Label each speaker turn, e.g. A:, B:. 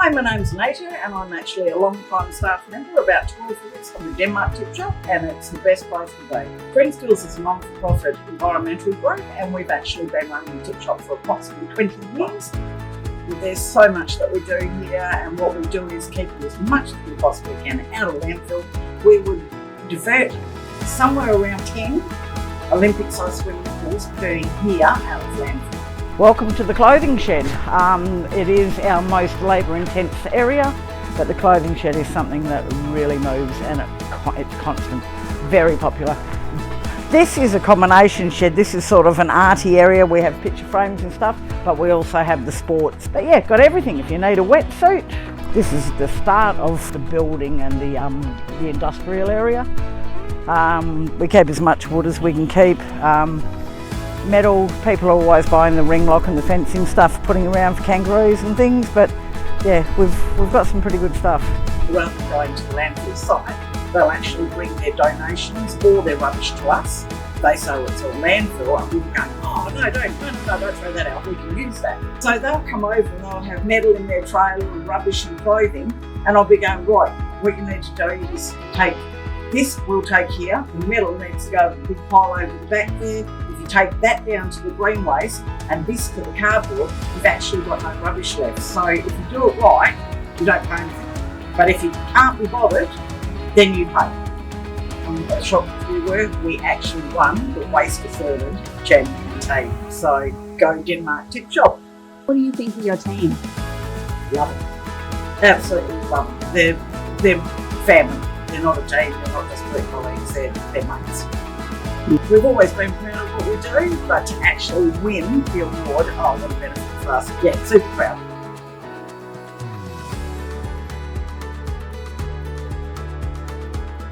A: Hi, my name's Nata and I'm actually a long-time staff member, about 12 years on the Denmark Tip Shop, and it's the best place to be. Green Skills is a non-for-profit environmental group and we've actually been running the Tip Shop for approximately 20 years. There's so much that we do here, and what we do is keep as much as we possibly can out of landfill. We would divert somewhere around 10 Olympic-sized swimming pools per year out of landfill.
B: Welcome to the clothing shed. It is our most labour intense area, but the clothing shed is something that really moves and it's constant, very popular. This is a combination shed. This is sort of an arty area. We have picture frames and stuff, but we also have the sports. But yeah, got everything. If you need a wetsuit, this is the start of the building and the industrial area. We keep as much wood as we can keep. Metal, people are always buying the ring lock and the fencing stuff, putting around for kangaroos and things, but yeah, we've got some pretty good stuff.
A: Rather than going to the landfill site, they'll actually bring their donations or their rubbish to us. They say it's all landfill, and we'll go, oh no, don't throw that out, we can use that. So they'll come over and they'll have metal in their trailer and rubbish and clothing, and I'll be going, right, what you need to do is take this, we'll take here, the metal needs to go to the big pile over the back there. If you take that down to the green waste and this to the cardboard, you've actually got no rubbish left. So if you do it right, you don't pay anything. But if you can't be bothered, then you pay. On the shop we were, we actually won the WasteSorted champion team. So go Denmark Tip Shop.
C: What do you think of your team?
A: Love it. Absolutely love it. They're family. They're not a team, they're not just work colleagues, they're mates. We've always been proud of what we do, but to actually win the award, what a benefit for us. Yeah, super proud.